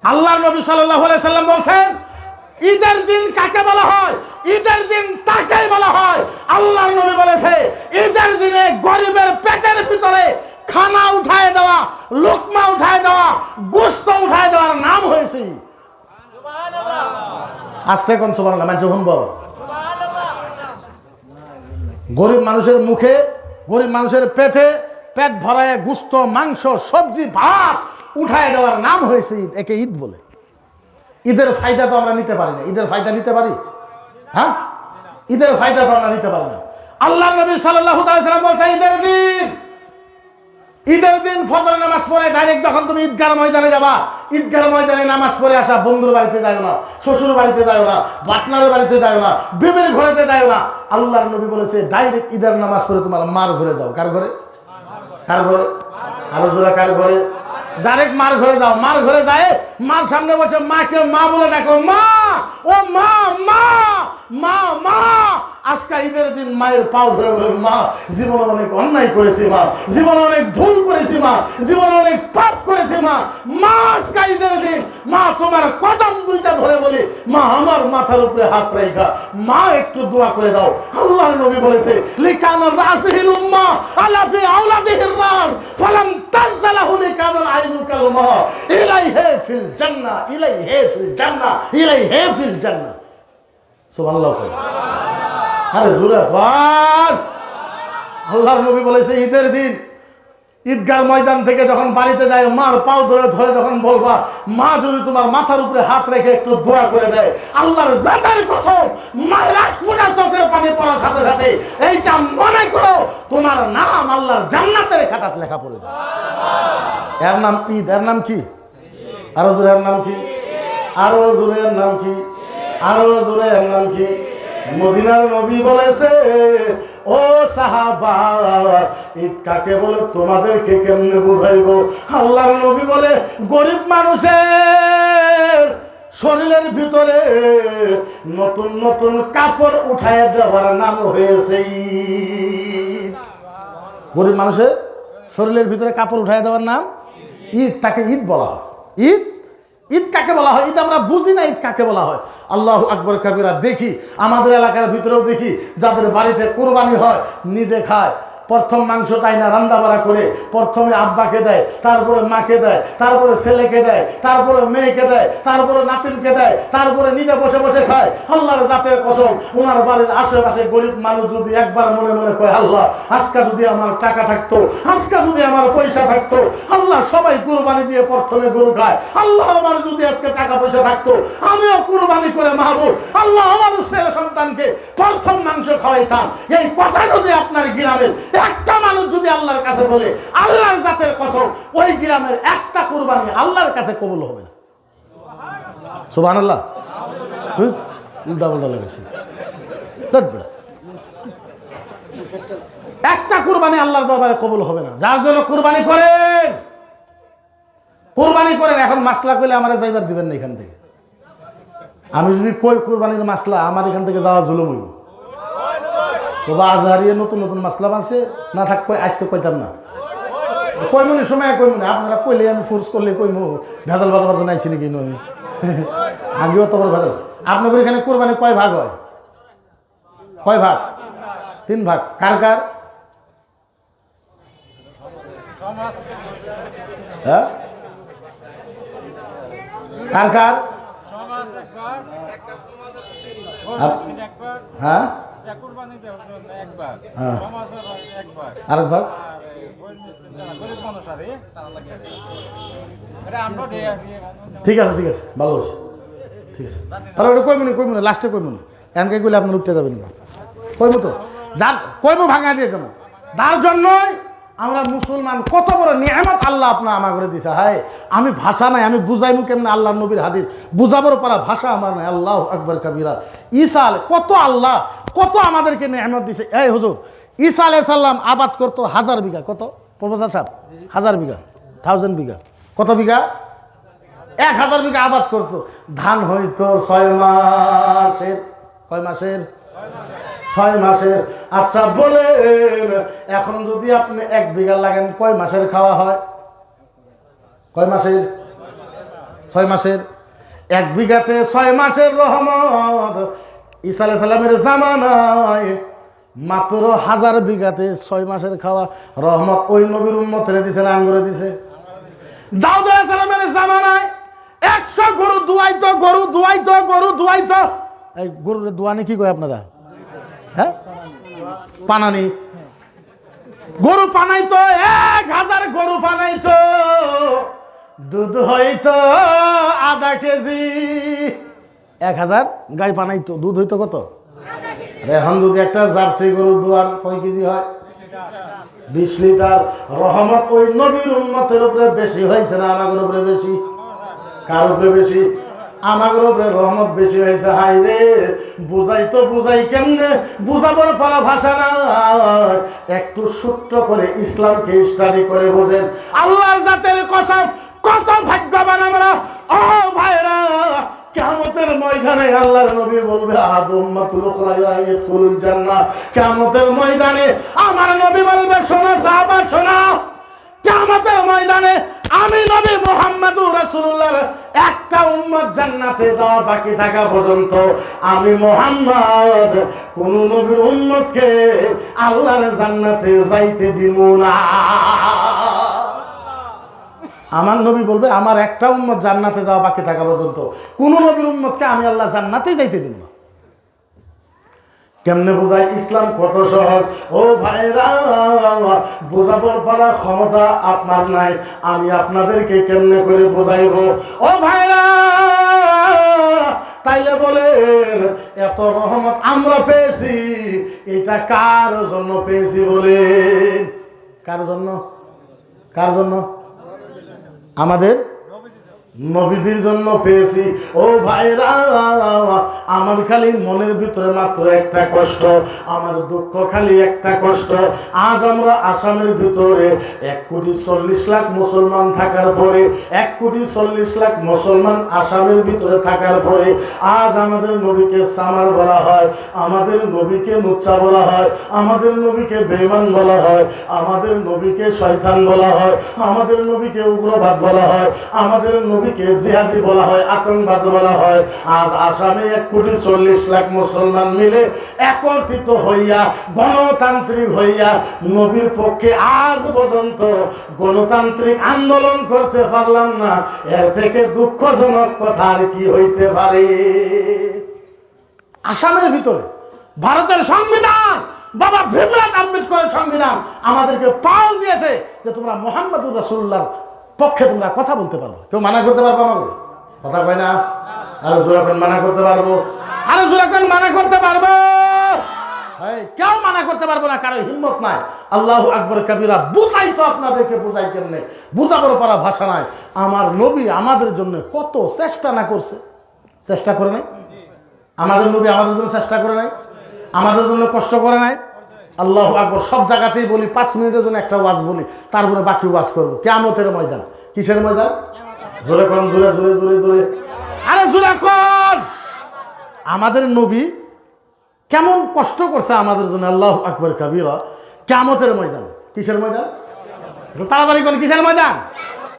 আল্লাহর নবী সাল্লাল্লাহু আলাইহি সাল্লাম বলছেন, ঈদের দিন কাকে বলা হয়? ঈদের দিন তাকেই বলা হয়। আল্লাহর নবী বলেছে, ঈদের দিনে গরিবের পেটের ভিতরে খানা উঠায় দেওয়া, লোকমা উঠায় দেওয়া, গোশত উঠায় দেওয়ার নাম হয়েছে। আস্তে কোন সুবহানাল্লাহ, মানে যখন বল গরিব মানুষের মুখে, গরিব মানুষের পেটে পেট ভরায় গোশত, মাংস, সবজি, ভাত উঠায় দেওয়ার নাম হয়েছে ঈদ। একে ঈদ বলে। ঈদের ফায়দা তো আমরা নিতে পারি না। ঈদের ফায়দা নিতে পারি? হ্যাঁ, ঈদের ফায়দা তো আমরা নিতে পারি না। আল্লাহ নবী সাল্লাল্লাহু আলাইহি সাল্লাম বলছে, ঈদের দিন ফজর নামাজ পড়ে ডাইরেক্ট যখন তুমি ঈদগাহ ময়দানে যাবা, ঈদগাহ ময়দানে নামাজ পড়ে আসা, বন্ধুর বাড়িতে যাও না, শ্বশুর বাড়িতে যাও না, পার্টনারের বাড়িতে যাও না, বিবির ঘরেতে যাও না। আল্লাহর নবী বলেছে, ডাইরেক্ট ঈদের নামাজ পড়ে তোমার মার ঘরে যাও। কার ঘরে? কার ঘরে? আরো জোরে, কার ঘরে? ডাইরেক্ট মার ঘরে যাও। মার ঘরে যায়, মার সামনে বসে মাকে মা বলে ডাকো, মা, ও মা, মা, মা, মা। আজকে ঈদের দিন মায়ের পাও ধরে বলেন, মা, জীবনে অনেক অন্যায় করেছি মা, জীবনে অনেক ভুল করেছি মা, জীবনে অনেক পাপ করেছি মা। মা, আজকে ঈদের দিন মা তোমার কদম দুইটা ধরে বলি, মা আমার মাথার উপরে হাত রাখা, মা একটু দোয়া করে দাও। আল্লাহর নবী বলেছে, লিকান রাসিহিল উম্মাহ আলা ফি আওলাদিহির রার ফালাম তাজলাহু লিকান আইনু কালমা ইলাইহি ফিল জান্নাহ, ইলাইহি ফিল জান্নাহ, ইলাইহি ফিল জান্নাহ। সুবহানাল্লাহ। আরে জোরে বল। আল্লাহর নবী বলেছে, ঈদের দিন ঈদগাহ ময়দান থেকে যখন বাড়িতে যায়, মার পাও ধরে ধরে যখন বলবা, মা যদি তোমার মাথার উপরে হাত রেখে একটু দোয়া করে দেয়, আল্লাহর জাতের কসম, মায়ের এক ফোঁটা চোখের পানি পড়ার সাথে সাথে এইটা মনে করো তোমার নাম আল্লাহর জান্নাতের খাতাতে লেখা পড়ে যায়। এর নাম ঈদ। এর নাম কি? আরো জোরে, এর নাম কি? আরো জোরে, এর নাম কি? আরো জোরে, এর নাম কি? মদিনার নবী বলেছে, ও সাহাবা, ঈদ কাকে বলে তোমাদেরকে কেমনে বুঝাইবো? আল্লাহর নবী বলে, গরিব মানুষের শরীরের ভিতরে নতুন নতুন কাপড় উঠায় দেওয়ার নাম হয়েছে ঈদ। গরিব মানুষের শরীরের ভিতরে কাপড় উঠায় দেওয়ার নাম ঈদ। তাকে ঈদ বলা হয়। ঈদ, ঈদ কাকে বলা হয়? ঈদ আমরা বুঝি না ঈদ কাকে বলা হয়। আল্লাহু আকবার কাবীরা। দেখি আমাদের এলাকার ভিতরেও দেখি যাদের বাড়িতে কুরবানি হয়, নিজে খায়, প্রথম মাংসটাই না রান্না বাড়া করে প্রথমে আব্বাকে দেয়, তারপরে মাকে দেয়, তারপরে ছেলেকে দেয়, তারপরে মেয়েকে দেয়, তারপরে নাতিনকে দেয়, তারপরে নিজে বসে বসে খায়। আল্লাহর জাতের কসম, ওনার বাড়ির আশেপাশে গরিব মানুষ যদি একবার মনে মনে কয়, আল্লাহ আজকে যদি আমার টাকা থাকতো, আজকে যদি আমার পয়সা থাকতো, আল্লাহ সবাই কুরবানি দিয়ে প্রথমে গরু খায়, আল্লাহ আমার যদি আজকে টাকা পয়সা থাকতো, আমিও কুরবানি করে মাহবুব, আল্লাহ আমার ছেলে সন্তানকে প্রথম মাংস খাওয়াইতাম। এই কথা যদি আপনার গ্রামের একটা মানুষ যদি আল্লাহর কাছে বলে, আল্লাহর জাতের কসম, ওই গ্রামের একটা কুরবানি আল্লাহর কাছে কবুল হবে না। সুবহানাল্লাহ। উল্টা পাল্টা লেগেছে। একটা কুরবানি আল্লাহর দরবারে কবুল হবে না। যার জন্য কুরবানি করেন, কুরবানি করেন। এখন মাসলা কইলে আমার যাইবার দিবেন না এখান থেকে। আমি যদি কই কুরবানির মাসলা, আমার এখান থেকে যাওয়া জুলুম হইব। তবে আজহারিয়ে নতুন নতুন মাসলা বানছে, না থাক কই আজকে কইতাম না, কইমনি সময় কইমনি। আপনারা কইলে আমি ফোর্স করলে কইমু, ভেজাল বাজাবার জন্য আইসি নাকি আমি আগেও তো বড় ভেজাল। আপনাদের এখানে কোরবানি কয় ভাগ হয়? কয় ভাগ? 3 ভাগ। কার কার? হ্যাঁ, কার কার? হ্যাঁ, আরেক ভাগ। ঠিক আছে, ঠিক আছে, ভালো আছে, ঠিক আছে। তাহলে ওটা কইমনি, কইমনি লাস্টে কইমনি। এনকে কইলে আপনার উঠতে যাবেন না, কইমু তো, যার কইমু ভাঙা দিয়ে দেবো। তার জন্যই আমরা মুসলমান, কত বড় নিয়ামত আল্লাহ আপনার আমার করে দিছে। হায়, আমি ভাষা নাই, আমি বুঝাইমু কেমনে আল্লাহ নবীর হাদিস বুঝাবার পারা ভাষা আমার নাই। আল্লাহু আকবার কাবীরা। ঈসা কত আল্লাহ কত আমাদেরকে নিয়ামত দিছে। এই হুজুর, ঈসা আলাইহিস সালাম আবাদ করতো 1000 বিঘা। কত প্রফেসর সাহেব? 1000 বিঘা, 1000 বিঘা। কত বিঘা? 1000 বিঘা আবাদ করতো। ধান হইতো 6 মাসের। কয় মাসের? 6 মাসের। আচ্ছা বলেন, এখন যদি আপনি 1 বিঘা লাগেন, কয় মাসের খাওয়া হয়? কয় মাসের? 6 মাসের, 1 বিঘাতে 6 মাসের রহমত। ঈসা আলাইহিস সালামের জামানায় মাত্র 1000 বিঘাতে 6 মাসের খাওয়া রহমত ওই নবীর উম্মতের দিছে না আঙ্গুরে দিছে? দাউদ আলাইহিস সালামের জামানায় 100 গরু দুয়াইতো, এই গরুর দোয়ানি কি কয় আপনারা? হ্যাঁ, পানানি। গরু পানাইতো, 1000 গরু পানাইতো, দুধ হইতো আধা কেজি। 1000 গাই পানাইতো, দুধ হইতো কত? এখন যদি একটা জার্সি গরুর দোয়ান কয় কেজি হয়? 20 লিটার। রহমত ওই নবীর উম্মতের উপরে বেশি হয়েছে না আমাদের উপরে বেশি? কার উপরে বেশি? আমাদের উপরে রহমত বেশি হয়েছে। হাই রে, বুঝাই কেমনে? বুঝাবার পারা ভাষা না, একটু সূত্র করে ইসলামকে স্টাডি করে বোঝেন। আল্লাহর জাতের কসম, কত ভাগ্যবান আমরা। ও ভাইরা, কিয়ামতের ময়দানে আল্লাহর নবী বলবে আহাদু উম্মাতুল খায়য়াতুল জান্নাহ। কিয়ামতের ময়দানে আমার নবী বলবে, শোনো সাহাবা শোনো, কিয়ামতের ময়দানে আমি নবী মুহাম্মদুর রাসূলুল্লাহর একটা উম্মত জান্নাতে যাওয়া বাকি থাকা পর্যন্ত আমি মুহাম্মদ কোন নবীর উম্মতকে আল্লাহর জান্নাতে যাইতে দিব না। আমার নবী বলবে আমার একটা উম্মত জান্নাতে যাওয়া বাকি থাকা পর্যন্ত কোন নবীর উম্মতকে আমি আল্লাহ জান্নাতেই যাইতে দিব না। কেমনে বোঝায়? ইসলাম কত সহজ। ও ভাইরা, বোঝাবার পারা ক্ষমতা আপনার নাই, আমি আপনাদেরকে কেমনে করে বোঝাইব? ও ভাইরা, তাইলে বলেন এত রহমত আমরা পেয়েছি, এটা কার জন্য পেয়েছি বলেন? কার জন্য? কার জন্য? আমাদের নবীদের জন্য পেয়েছি। ও ভাইরা, আমার খালি মনের ভিতরে মাত্র একটা কষ্ট, আমার দুঃখ খালি একটা কষ্ট। আজ আমরা আসামের ভিতরে 1,40,00,000 মুসলমান থাকার পরে, 1,40,00,000 মুসলমান আসামের ভিতরে থাকার পরে আজ আমাদের নবীকে সামার বলা হয়, আমাদের নবীকে লুচ্চা বলা হয়, আমাদের নবীকে বেঈমান বলা হয়, আমাদের নবীকে শয়তান বলা হয়, আমাদের নবীকে উগ্রবাদ বলা হয়, আমাদের নবীকে জিহাদি বলা হয়, আতঙ্কবাদ বলা হয়। আজ আসামে 1,40,00,000 মুসলমান মিলে একত্রিত হইয়া গণতান্ত্রিক হইয়া নবীর পক্ষে আজ পর্যন্ত গণতান্ত্রিক আন্দোলন করতে পারলাম না। এর থেকে দুঃখজনক কথা আর কি হইতে পারে? আসামের ভিতরে ভারতের সংবিধান, বাবা ভীমরাও আম্বেদকরের সংবিধান আমাদেরকে পাওয়ার দিয়েছে যে তোমরা মুহাম্মদুর রাসূলুল্লাহর পক্ষে তোমরা কথা বলতে পারবো। কেউ মানা করতে পারবো? আমাদের কথা কয় না। আরো জোরাখন মানা করতে পারবো, আরো জোরাখন মানা করতে পারবো। কেউ মানা করতে পারবো না, কারো হিম্মত নাই। আল্লাহু আকবার কবিরা। বুঝাই তো আপনাদেরকে বুঝাই কেমনে? বুঝাবার পারা ভাষা নাই। আমার নবী আমাদের জন্য কত চেষ্টা না করছে? চেষ্টা করে নাই? আমাদের নবী আমাদের জন্য চেষ্টা করে নাই? আমাদের জন্য কষ্ট করে নাই? আল্লাহু আকবার। সব জায়গাতেই বলি 5 মিনিটের জন্য একটা ওয়াজ বলি, তারপরে বাকি ওয়াজ করবো। কিয়ামতের ময়দান। কিসের ময়দান? জোরে কোন, জোরে জোরে জোরে জোরে, আরে জোরে কোন। আমাদের নবী কেমন কষ্ট করছে আমাদের জন্য। আল্লাহু আকবার কবিরা। কিয়ামতের ময়দান। কিসের ময়দান? তাড়াতাড়ি কোন, কিসের ময়দান?